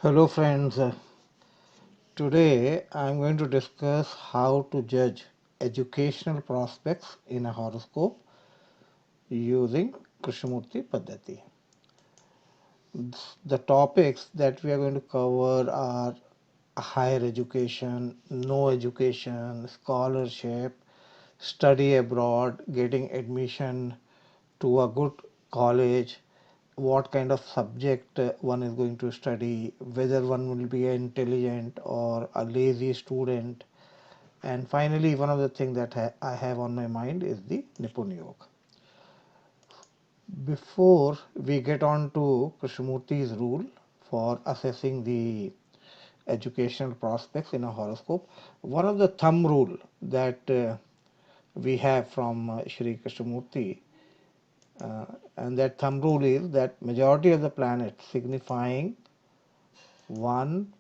Hello friends, today I am going to discuss how to judge educational prospects in a horoscope using Krishnamurti Paddhati. The topics that we are going to cover are higher education, no education, scholarship, study abroad, getting admission to a good college, what kind of subject one is going to study, whether one will be an intelligent or a lazy student, and finally one of the things that I have on my mind is the Nipun Yoga. Before we get on to Krishnamurti's rule for assessing the educational prospects in a horoscope, one of the thumb rule that we have from Shri Krishnamurti, and that thumb rule is that majority of the planets signifying 1,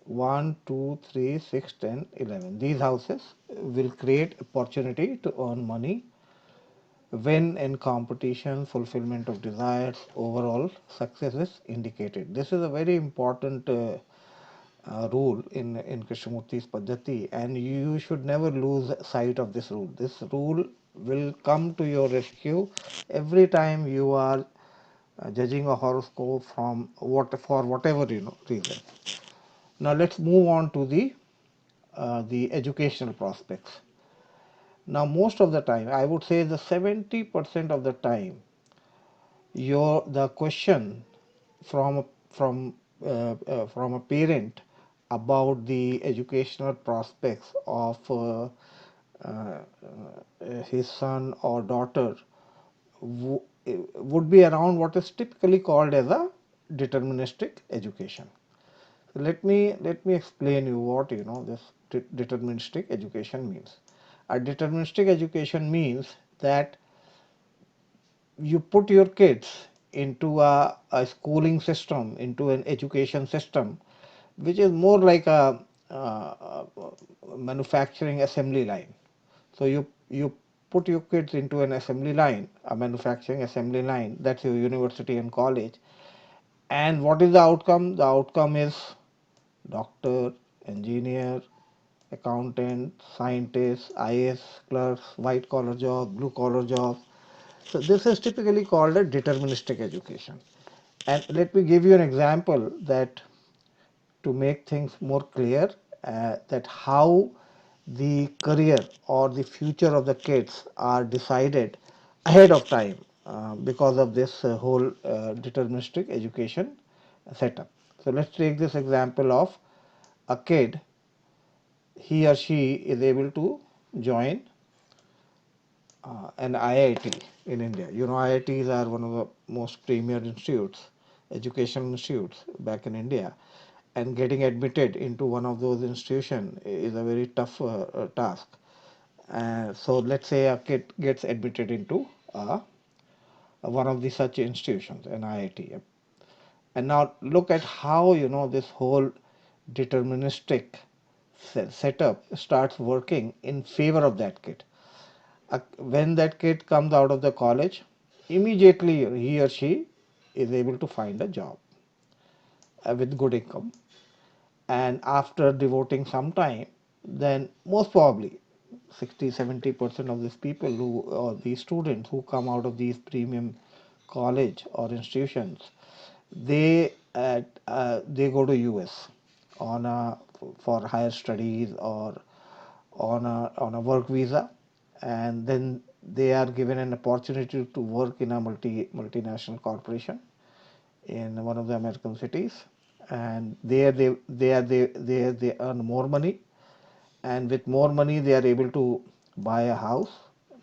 1, 2, 3, 6, 10, 11. These houses will create opportunity to earn money, win in competition, fulfillment of desires, overall success is indicated. This is a very important rule in Krishnamurti's Paddhati, and you should never lose sight of this rule. This rule will come to your rescue every time you are judging a horoscope for whatever reason. Now let's move on to the educational prospects. Now most of the time, I would say the 70% of the time, the question from from a parent about the educational prospects of his son or daughter would be around what is typically called as a deterministic education. Let me explain you what this deterministic education means. A deterministic education means that you put your kids into a schooling system, into an education system, which is more like a manufacturing assembly line. So you put your kids into an assembly line, a manufacturing assembly line, that's your university and college. And what is the outcome? The outcome is doctor, engineer, accountant, scientist, IS clerks, white collar job, blue collar job. So this is typically called a deterministic education. And let me give you an example that to make things more clear, that how the career or the future of the kids are decided ahead of time because of this whole deterministic education setup. So let's take this example of a kid. He or she is able to join an IIT in India. You know, IITs are one of the most premier institutes, educational institutes back in India, and getting admitted into one of those institutions is a very tough task. So let's say a kid gets admitted into one of the such institutions, an IIT. And now look at how this whole deterministic setup starts working in favor of that kid. When that kid comes out of the college, immediately he or she is able to find a job with good income. And after devoting some time, then most probably 60-70% of these people who or these students who come out of these premium college or institutions, they go to US on a for higher studies or on a work visa, and then they are given an opportunity to work in a multinational corporation in one of the American cities, and they earn more money, and with more money they are able to buy a house,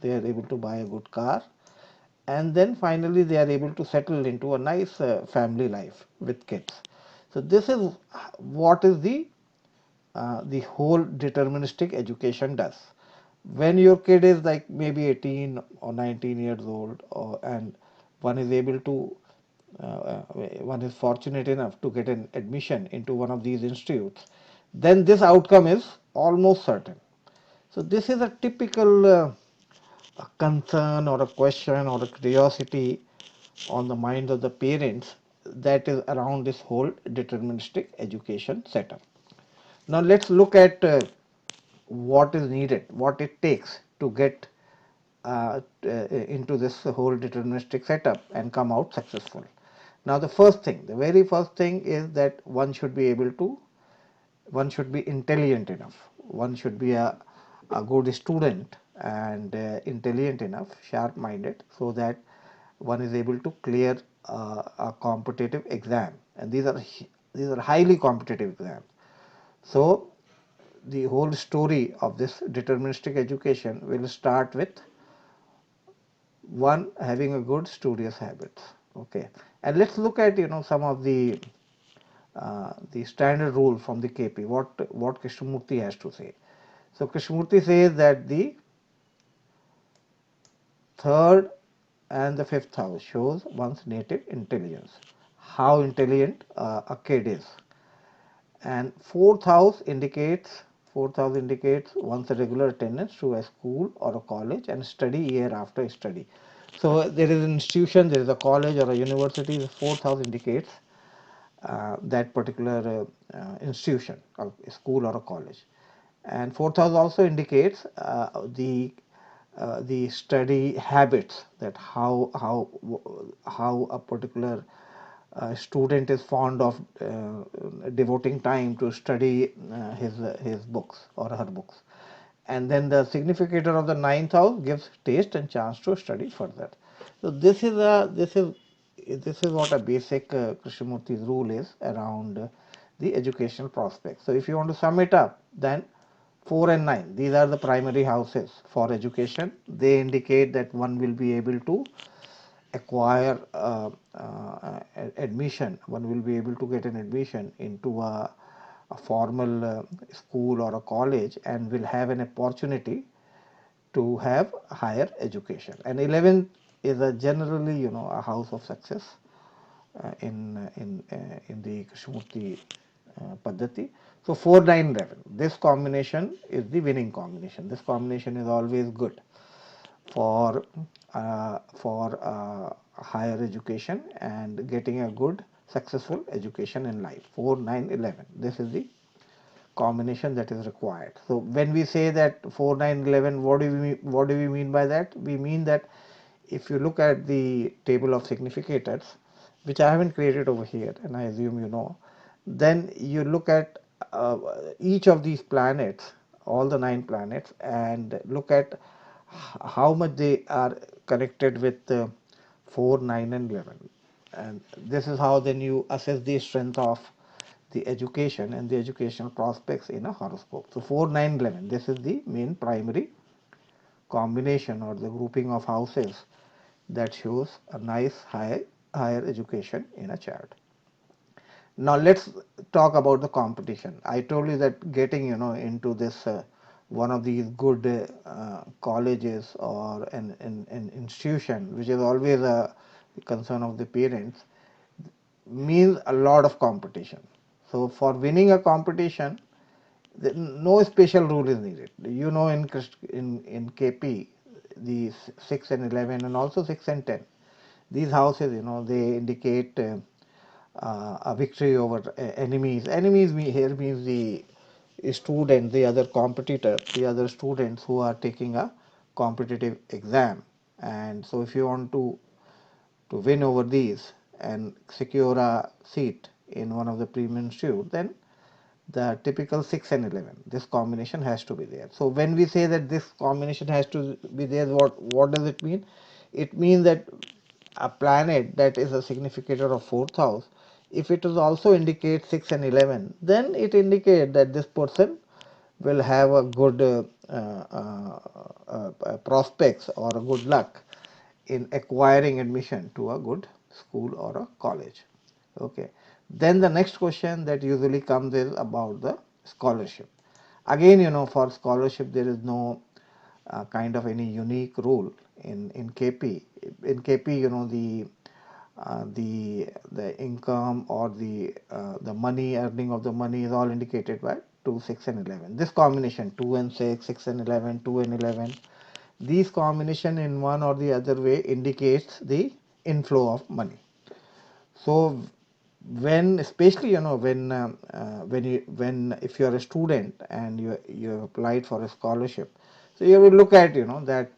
they are able to buy a good car, and then finally they are able to settle into a nice family life with kids. So this is what is the whole deterministic education does. When your kid is like maybe 18 or 19 years old, and one is able to one is fortunate enough to get an admission into one of these institutes, then this outcome is almost certain. So this is a typical concern or a question or a curiosity on the minds of the parents, that is around this whole deterministic education setup. Now let's look at what is needed, what it takes to get into this whole deterministic setup and come out successful. Now the very first thing is that one should be intelligent enough. One should be a good student and intelligent enough, sharp-minded, so that one is able to clear a competitive exam. And these are highly competitive exams. So the whole story of this deterministic education will start with one having a good studious habits. Okay, and let's look at some of the standard rule from the KP. What Krishnamurti has to say. So Krishnamurti says that the third and the fifth house shows one's native intelligence, how intelligent a kid is, and fourth house indicates one's regular attendance to a school or a college and study year after study. So there is an institution, there is a college or a university. The fourth house indicates that particular institution, or a school or a college. And fourth house also indicates the study habits, that how a particular student is fond of devoting time to study his books or her books. And then the significator of the ninth house gives taste and chance to study further. So this is what a basic Krishnamurti's rule is around the educational prospects. So if you want to sum it up, then 4 and 9, these are the primary houses for education. They indicate that one will be able to acquire admission, one will be able to get an admission into a formal school or a college, and will have an opportunity to have higher education. And 11th is a generally a house of success in the Krishnamurti Paddhati. So 4, 9, 11. This combination is the winning combination. This combination is always good for higher education and getting a good successful education in life. 4, 9, 11. This is the combination that is required. So when we say that 4, 9, 11, what do we mean by that? We mean that if you look at the table of significators, which I haven't created over here, and I assume you know, then you look at each of these planets, all the 9 planets, and look at how much they are connected with 4, 9, and 11. And this is how then you assess the strength of the education and the educational prospects in a horoscope. So 4, 9, 11, this is the main primary combination or the grouping of houses that shows a nice higher education in a chart. Now let's talk about the competition. I told you that getting into this one of these good colleges or an institution, which is always a concern of the parents, means a lot of competition. So for winning a competition, no special rule is needed. In KP, the 6 and 11 and also 6 and 10, these houses, they indicate a victory over enemies. Enemies here means the student, the other competitor, the other students who are taking a competitive exam. And so if you want to win over these and secure a seat in one of the premium institutes, then the typical 6 and 11, this combination has to be there. So when we say that this combination has to be there, what does it mean? It means that a planet that is a significator of 4th house, if it is also indicates 6 and 11, then it indicates that this person will have a good prospects or a good luck in acquiring admission to a good school or a college. Okay. Then the next question that usually comes is about the scholarship. Again, for scholarship there is no kind of any unique rule in KP. In KP, the income or the money, earning of the money is all indicated by 2, 6 and 11. This combination 2 and 6, 6 and 11, 2 and 11, these combination in one or the other way indicates the inflow of money. So when, especially when if you are a student and you have applied for a scholarship, so you will look at that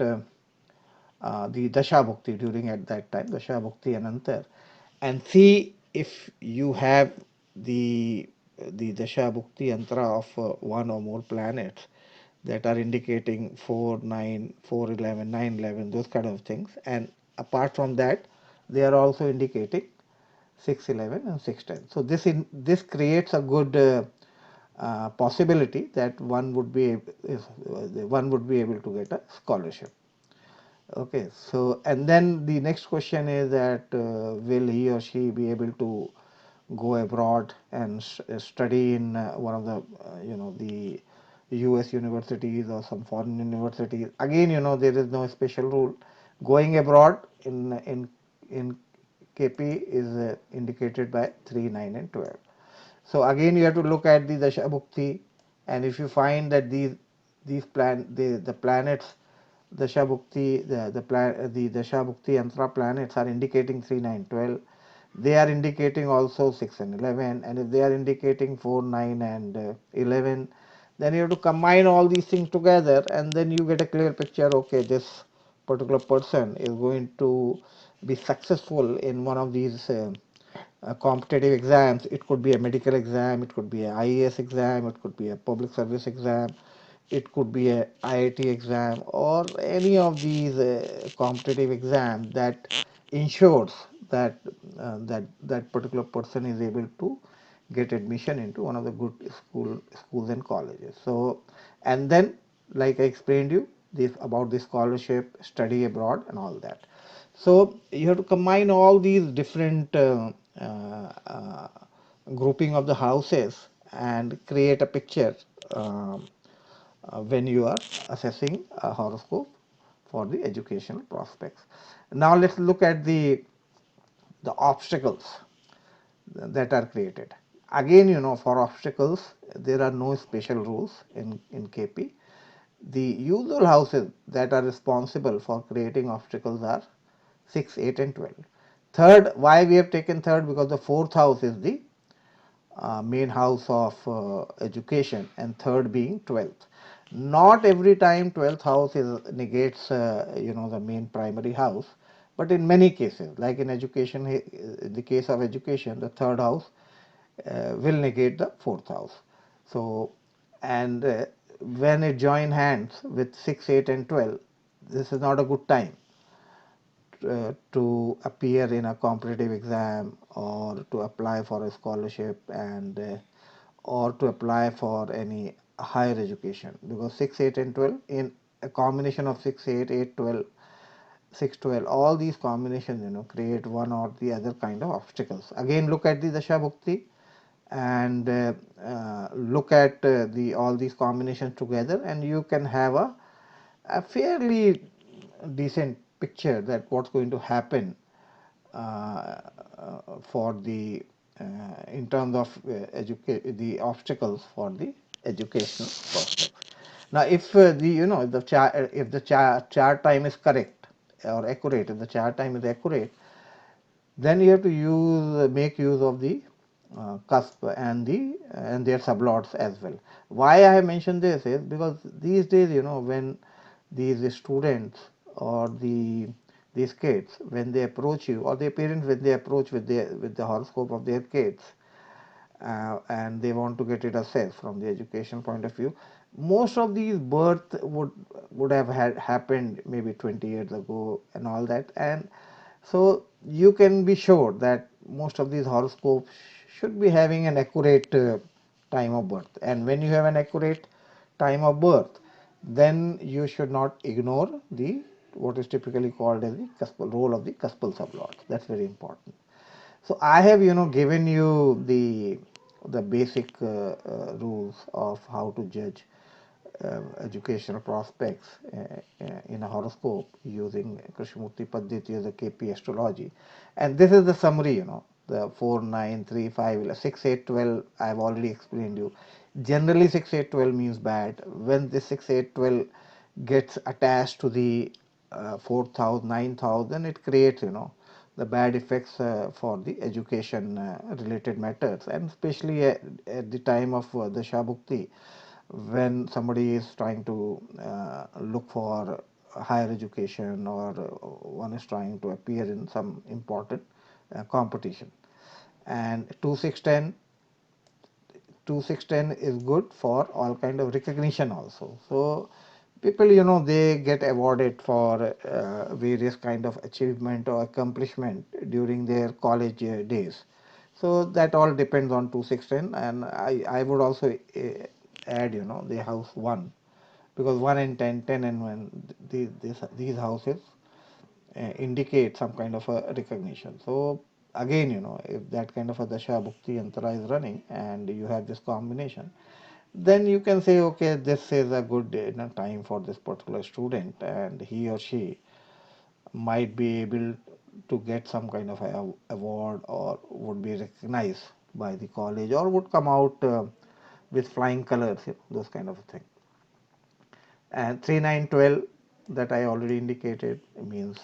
the dasha bhukti during at that time, dasha bhukti and antar, and see if you have the dasha bhukti antara of one or more planets that are indicating 4 9 4 11 9 11, those kind of things. And apart from that, they are also indicating 611 and 610. So this creates a good possibility that one would be able to get a scholarship. Okay, so and then the next question is that will he or she be able to go abroad and study in one of the the US universities or some foreign universities. Again, there is no special rule. Going abroad in KP is indicated by 3, 9 and 12. So again you have to look at the Dasha Bhukti, and if you find that the planets Dasha Bhukti, the Dasha Bhukti Yantra planets are indicating 3, 9, 12, they are indicating also 6 and 11, and if they are indicating 4, 9 and 11, then you have to combine all these things together, and then you get a clear picture. Okay, this particular person is going to be successful in one of these competitive exams. It could be a medical exam, it could be a IAS exam, it could be a public service exam, it could be a IIT exam, or any of these competitive exams that ensures that particular person is able to get admission into one of the good schools and colleges. So, and then, like I explained you this about the scholarship, study abroad, and all that. So you have to combine all these different grouping of the houses and create a picture when you are assessing a horoscope for the educational prospects. Now let's look at the obstacles that are created. Again, for obstacles, there are no special rules in KP. The usual houses that are responsible for creating obstacles are 6, 8 and 12. Third, why we have taken third? Because the fourth house is the main house of education, and third being 12th. Not every time 12th house negates the main primary house, but in many cases, like in education, in the case of education, the third house will negate the fourth house. So, and when it join hands with 6, 8 and 12, this is not a good time to appear in a competitive exam, or to apply for a scholarship, and or to apply for any higher education, because 6, 8 and 12, in a combination of 6, 8, 8, 12, 6, 12, all these combinations create one or the other kind of obstacles. Again, look at the Dasha Bhukti and look at the all these combinations together, and you can have a fairly decent picture that what's going to happen for the in terms of the obstacles for the educational prospects. Now, if the the chart if the chart time is correct or accurate, if the chart time is accurate, then you have to make use of the cusp and their sublots as well. Why I have mentioned this is because these days, when these students or these kids, when they approach you, or their parents when they approach with the horoscope of their kids, and they want to get it assessed from the education point of view, most of these birth would have had happened maybe 20 years ago and all that. And so you can be sure that most of these horoscopes should be having an accurate time of birth. And when you have an accurate time of birth, then you should not ignore the what is typically called as the cuspal role of the cuspal sublots. That's very important. So I have given you the basic rules of how to judge educational prospects in a horoscope using Krishnamurti Paddhati as a KP astrology. And this is the summary, the 4, 9, 3, 5, 6, 8, 12, I have already explained you. Generally 6, 8, 12 means bad. When this 6, 8, 12 gets attached to the 4th house, 9th house, then it creates, the bad effects for the education related matters, and especially at the time of the Shabukti, when somebody is trying to look for higher education, or one is trying to appear in some important competition. And 2610 is good for all kind of recognition also. So people, they get awarded for various kind of achievement or accomplishment during their college days. So that all depends on 2610. And I would also add, the house 1, because 1 and 10, 10 and 1, these houses indicate some kind of a recognition. So again, if that kind of a dasha bhukti yantara is running and you have this combination, then you can say, okay, this is a good time for this particular student, and he or she might be able to get some kind of a award, or would be recognized by the college, or would come out with flying colors, those kind of thing. And 3 9 12, that I already indicated, means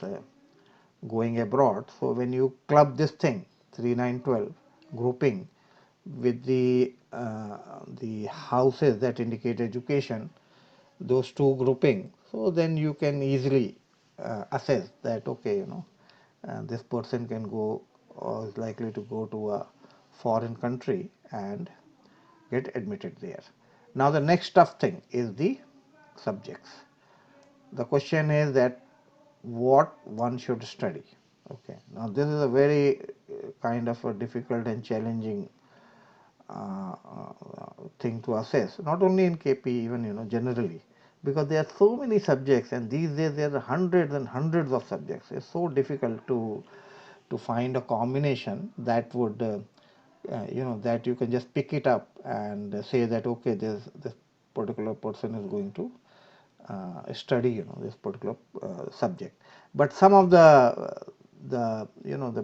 going abroad. So when you club this thing, 3 9 12 grouping with the houses that indicate education, those two grouping, so then you can easily assess that, okay, this person can go, or is likely to go to a foreign country and get admitted there. Now the next tough thing is the subjects. The question is that what one should study. Okay, now this is a very kind of a difficult and challenging thing to assess, not only in KP, even generally, because there are so many subjects, and these days there are hundreds and hundreds of subjects. It's so difficult to find a combination that would that you can just pick it up and say that, okay, this particular person is going to study this particular subject. But some of the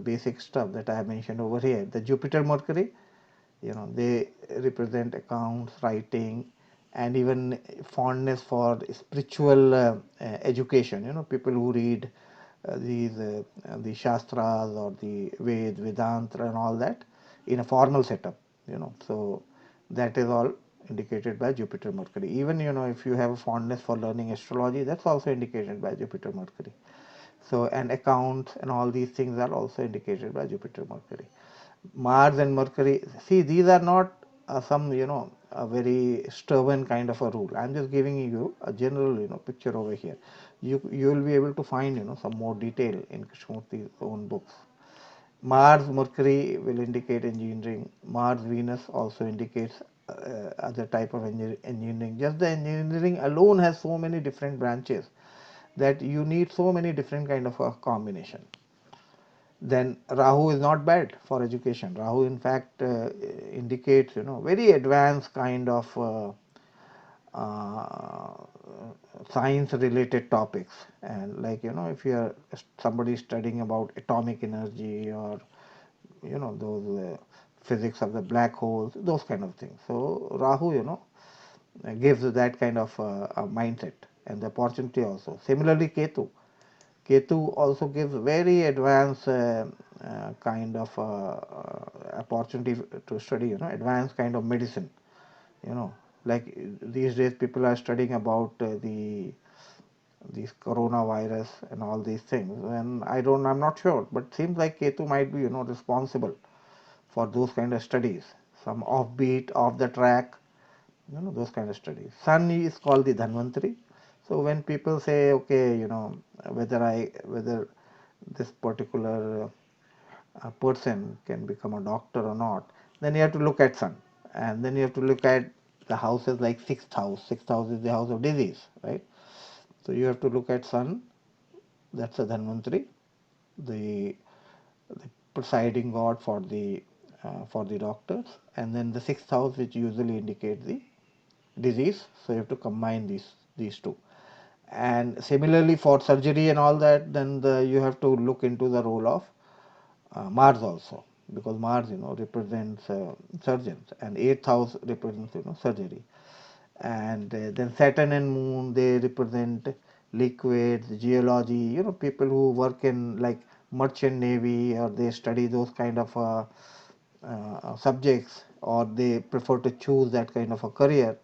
basic stuff that I have mentioned over here, the Jupiter Mercury, they represent accounts, writing, and even fondness for spiritual education. People who read the Shastras or the Vedanta and all that in a formal setup. So that is all indicated by Jupiter Mercury. Even if you have a fondness for learning astrology, that's also indicated by Jupiter Mercury. So, and accounts and all these things are also indicated by Jupiter Mercury. Mars and Mercury, see, these are not some a very stubborn kind of a rule. I'm just giving you a general picture over here. You will be able to find some more detail in Krishnamurti's own books. Mars Mercury will indicate engineering. Mars Venus also indicates other type of engineering. Just the engineering alone has so many different branches that you need so many different kind of a combination. Then Rahu is not bad for education. Rahu in fact indicates very advanced kind of uh, science related topics, and like if you are somebody studying about atomic energy, or those physics of the black holes, those kind of things. So Rahu gives that kind of a mindset and the opportunity also. Similarly Ketu also gives very advanced kind of opportunity to study advanced kind of medicine. Like these days people are studying about these coronavirus and all these things, and I'm not sure, but seems like Ketu might be responsible for those kind of studies, some offbeat, off the track, those kind of studies. Sun is called the Dhanvantari. So when people say, okay, whether this particular person can become a doctor or not, then you have to look at Sun, and then you have to look at the houses like sixth house. Sixth house is the house of disease, right? So you have to look at Sun. That's a Dhanvantari, the presiding god for the doctors, and then the sixth house, which usually indicates the disease. So you have to combine these two. And similarly for surgery and all that, then you have to look into the role of Mars also, because Mars represents surgeons, and eighth house represents surgery. And then Saturn and Moon, they represent liquids, geology, people who work in like merchant navy, or they study those kind of subjects, or they prefer to choose that kind of a career.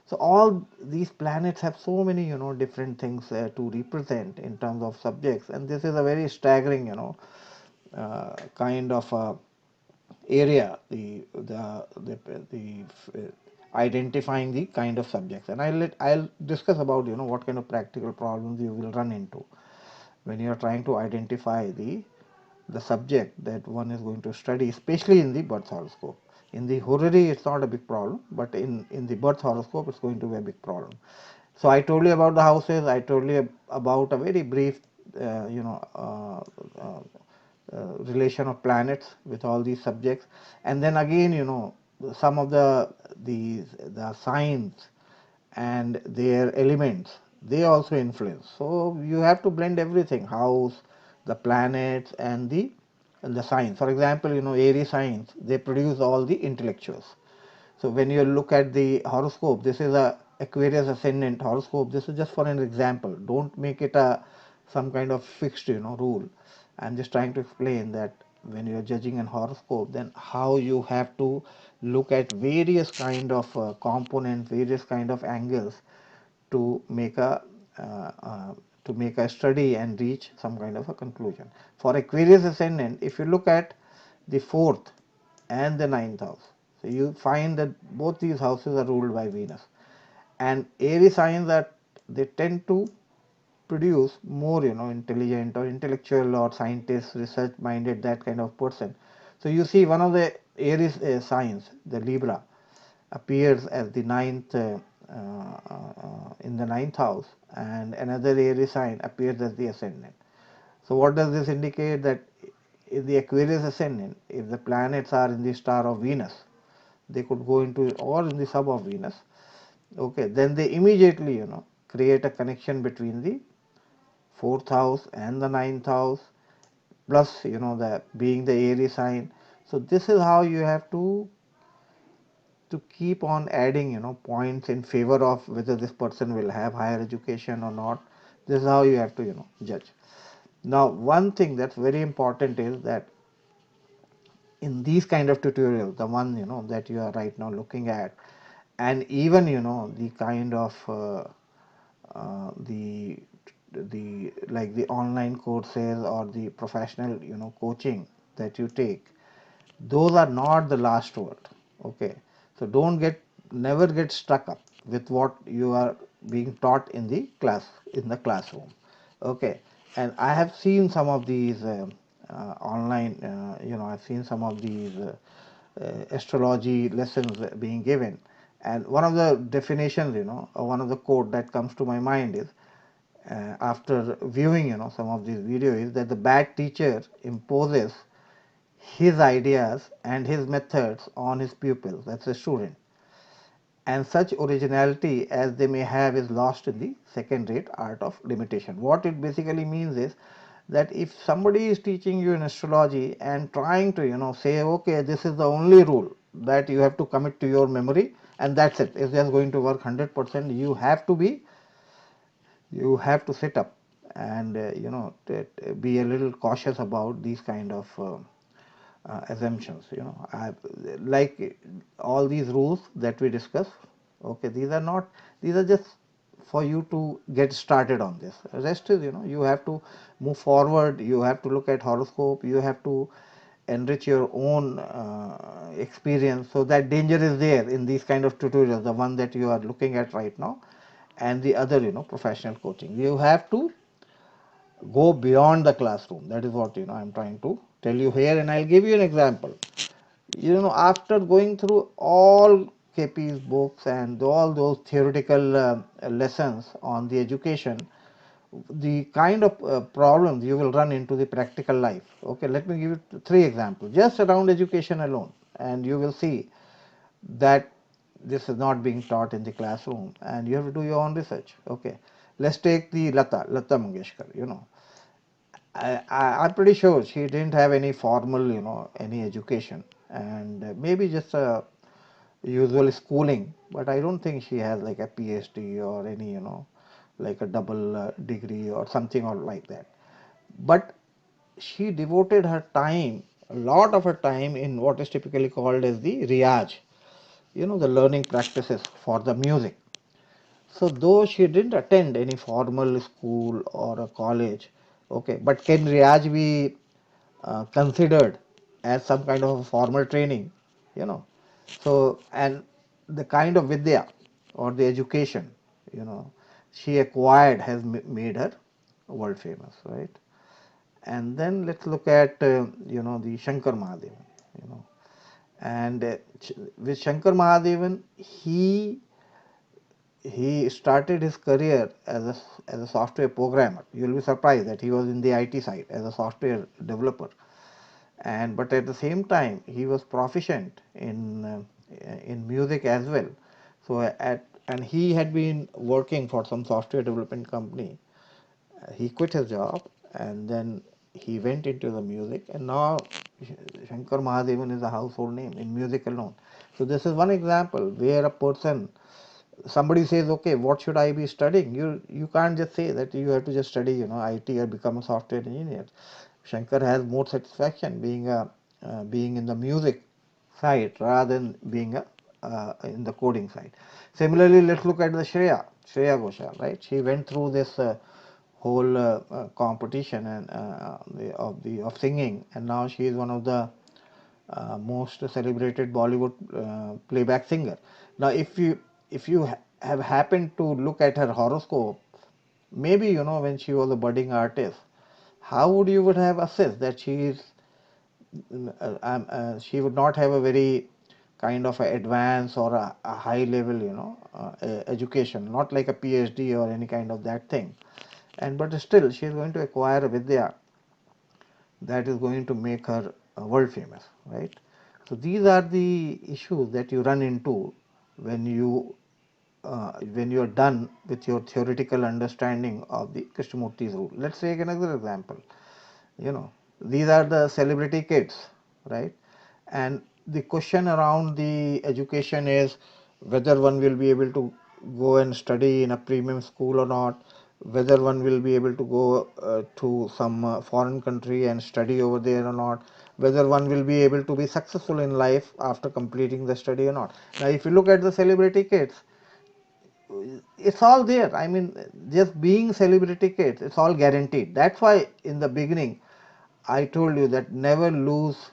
So all these planets have so many, different things to represent in terms of subjects, and this is a very staggering, kind of area, the identifying the kind of subjects. And I'll discuss about, what kind of practical problems you will run into when you are trying to identify the subject that one is going to study, especially in the birth horoscope. In the horary, it's not a big problem, but in the birth horoscope, it's going to be a big problem. So I told you about the houses. I told you about a very brief, uh, you know, uh, uh, relation of planets with all these subjects, and then again, some of the signs and their elements, they also influence. So you have to blend everything: house, the planets, and the signs. For example, Aries signs, they produce all the intellectuals. So when you look at the horoscope, this is a Aquarius ascendant horoscope. This is just for an example. Don't make it a some kind of fixed, rule. I'm just trying to explain that when you're judging an horoscope, then how you have to look at various kind of components, various kind of angles to make a uh, uh, to make a study and reach some kind of a conclusion. For Aquarius ascendant, if you look at the fourth and the ninth house, so you find that both these houses are ruled by Venus, and Aries signs that they tend to produce more, intelligent or intellectual or scientist, research minded, that kind of person. So you see one of the Aries signs, the Libra, appears as the ninth in the ninth house, and another Aries sign appears as the ascendant. So what does this indicate? That in the Aquarius ascendant, if the planets are in the star of Venus, they could go into, or in the sub of Venus, okay, then they immediately, create a connection between the fourth house and the ninth house, plus, the being the Aries sign. So this is how you have to keep on adding, points in favor of whether this person will have higher education or not. This is how you have to, judge. Now, one thing that's very important is that in these kind of tutorials, the one, that you are right now looking at, and even, the kind of the like the online courses or the professional, coaching that you take, those are not the last word. Okay, so don't get never get stuck up with what you are being taught in the classroom. Okay, and I have seen some of these online, I've seen some of these astrology lessons being given, and one of the definitions, or one of the quote that comes to my mind is, after viewing, some of these videos, is that the bad teacher imposes his ideas and his methods on his pupils, that's a student, and such originality as they may have is lost in the second rate art of limitation. What it basically means is that if somebody is teaching you in astrology and trying to, say, okay, this is the only rule that you have to commit to your memory, and that's it, it's just going to work 100%, you have to sit up and, be a little cautious about these kind of assumptions. Like all these rules that we discuss, okay, these are just for you to get started on this. Rest is, you have to move forward, you have to look at horoscope, you have to enrich your own experience. So that danger is there in these kind of tutorials, the one that you are looking at right now, and the other, professional coaching. You have to go beyond the classroom. That is what, I'm trying to tell you here, and I'll give you an example. After going through all KP's books and all those theoretical lessons on the education, the kind of problems you will run into the practical life. Okay, let me give you three examples just around education alone, and you will see that this is not being taught in the classroom, and you have to do your own research. Okay, let's take the Lata Mangeshkar. I'm pretty sure she didn't have any formal, any education, and maybe just a usual schooling. But I don't think she has like a PhD or any, like a double degree or something or like that. But she devoted her time, a lot of her time, in what is typically called as the riyaj, the learning practices for the music. So though she didn't attend any formal school or a college, okay, but can riyaj be considered as some kind of a formal training, you know? So, and the kind of vidya or the education, you know, she acquired has made her world famous, right? And then let's look at the Shankar Mahadevan, you know, and with Shankar Mahadevan, he started his career as a software programmer. You'll be surprised that he was in the IT side as a software developer, and but at the same time he was proficient in music as well. So and he had been working for some software development company. He quit his job and then he went into the music, and now Shankar Mahadevan is a household name in music alone. So this is one example where a person, somebody says, okay, what should I be studying? You can't just say that you have to just study IT or become a software engineer. Shankar has more satisfaction being in the music side rather than being in the coding side. Similarly, let's look at the Shreya Ghoshal, right? She went through this whole competition and of singing, and now she is one of the most celebrated Bollywood playback singer. Now, if you have happened to look at her horoscope, maybe when she was a budding artist, how would have assessed that she would not have a very kind of a advanced or a high level education, not like a PhD or any kind of that thing, and but still she is going to acquire a vidya that is going to make her world famous, right? So these are the issues that you run into when you are done with your theoretical understanding of the Krishnamurti's rule. Let's take another example. You know, these are the celebrity kids, right? And the question around the education is whether one will be able to go and study in a premium school or not, whether one will be able to go to some foreign country and study over there or not, whether one will be able to be successful in life after completing the study or not. Now, if you look at the celebrity kids, it's all there. I mean, just being celebrity kids, it's all guaranteed. That's why in the beginning I told you that never lose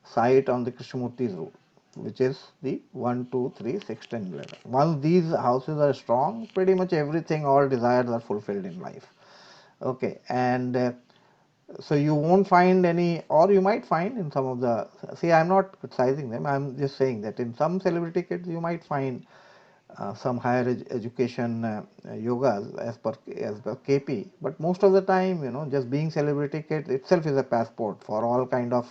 sight on the Krishnamurti's rule, which is the 1, 2, 3, 6, 10, 11. Once these houses are strong, pretty much everything, all desires are fulfilled in life. Okay, and so you won't find any, or you might find in some of the, see, I'm not criticizing them, I'm just saying that in some celebrity kids you might find some higher education yogas as per KP, but most of the time, just being celebrity kid itself is a passport for all kind of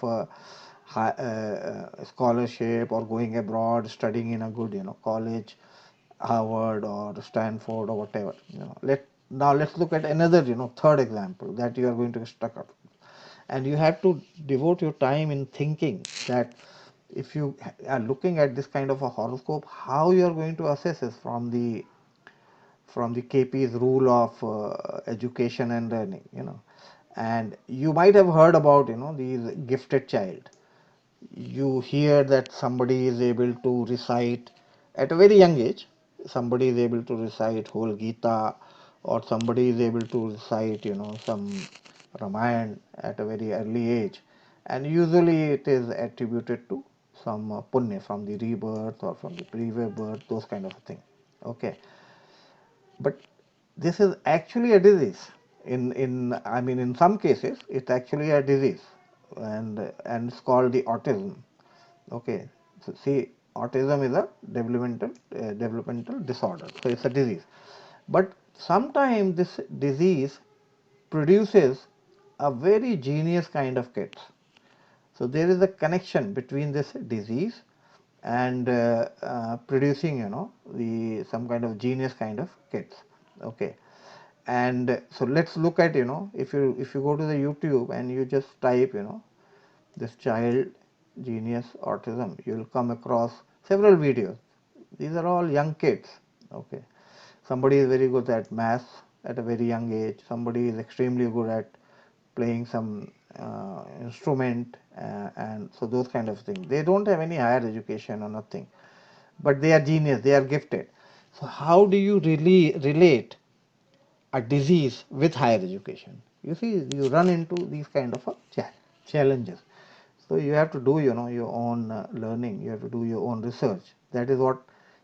scholarship or going abroad, studying in a good college, Harvard or Stanford or whatever. Let's look at another third example that you are going to get stuck up, and you have to devote your time in thinking that if you are looking at this kind of a horoscope, how you are going to assess this from the KP's rule of education and learning, and you might have heard about these gifted child. You hear that somebody is able to recite at a very young age, somebody is able to recite whole Gita, or somebody is able to recite some Ramayana at a very early age, and usually it is attributed to some punya from the rebirth or from the previous birth, those kind of thing. Okay, but this is actually a disease. In some cases it's actually a disease, and it's called the autism. Okay, so see, autism is a developmental disorder, so it's a disease. But sometimes this disease produces a very genius kind of kids. So there is a connection between this disease and producing the some kind of genius kind of kids. Okay, and so let's look at if you go to the YouTube and you just type this child genius autism, you will come across several videos. These are all young kids. Okay, somebody is very good at maths at a very young age, somebody is extremely good at playing some instrument, and so those kind of things. They don't have any higher education or nothing, but they are genius, they are gifted. So how do you really relate a disease with higher education? You see, you run into these kind of challenges. So you have to do, your own learning. You have to do your own research. That is what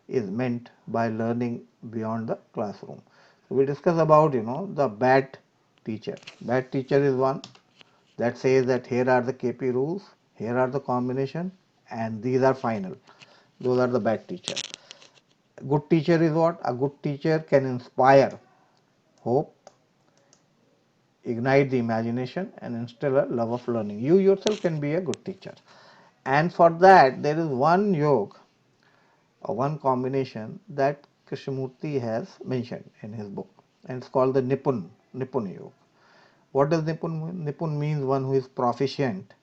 is meant by learning beyond the classroom. So we discuss about, the bad teacher. Bad teacher is one that says that here are the KP rules, here are the combination, and these are final. Those are the bad teacher. Good teacher is what? A good teacher can inspire hope, ignite the imagination, and instill a love of learning. You yourself can be a good teacher. And for that, there is one yoga or one combination that Krishnamurti has mentioned in his book, and it's called the Nipun yoga. What does Nipun mean? Nipun means one who is proficient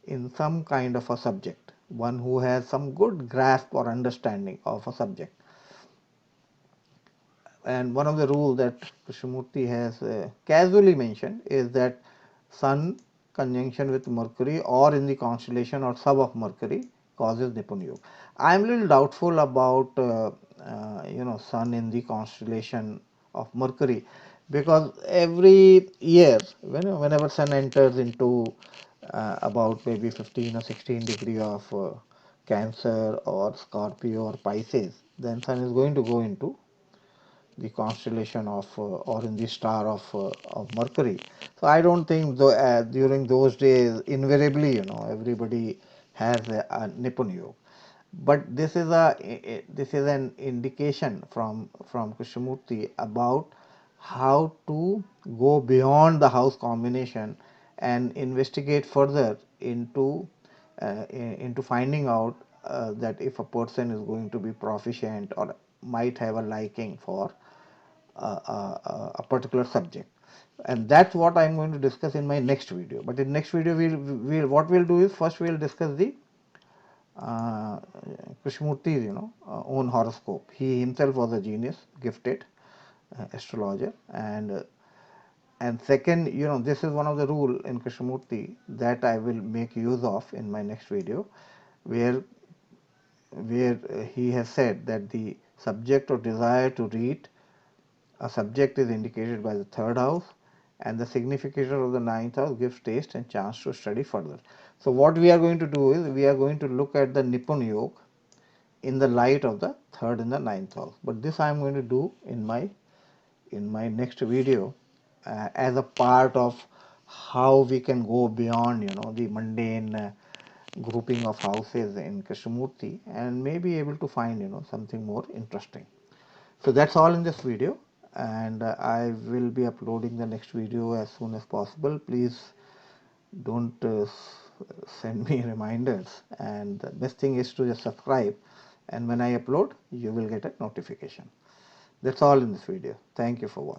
in some kind of a subject, one who has some good grasp or understanding of a subject. And one of the rules that Krishnamurti has casually mentioned is that Sun conjunction with Mercury or in the constellation or sub of Mercury causes Nipun Yoga. I am a little doubtful about Sun in the constellation of Mercury, because every year whenever Sun enters into about maybe 15 or 16 degree of Cancer or Scorpio or Pisces, then Sun is going to go into the constellation of or in the star of Mercury. So I don't think during those days invariably everybody has a Nipun yoga. But this is an indication from Krishnamurti about how to go beyond the house combination and investigate further into finding out that if a person is going to be proficient or might have a liking for a particular subject. And that's what I'm going to discuss in my next video. But in next video, what we'll do is first we'll discuss the uh, Krishnamurti's own horoscope. He himself was a genius, gifted astrologer, and second, this is one of the rule in Krishnamurti that I will make use of in my next video, where he has said that the subject or desire to read a subject is indicated by the third house, and the significator of the ninth house gives taste and chance to study further. So what we are going to do is we are going to look at the Nipun Yoga in the light of the third and the ninth house. But this I am going to do in my next video as a part of how we can go beyond the mundane grouping of houses in Krishnamurti and may be able to find something more interesting. So that's all in this video, and I will be uploading the next video as soon as possible. Please don't send me reminders, and the best thing is to just subscribe, and when I upload you will get a notification. That's all in this video. Thank you for watching.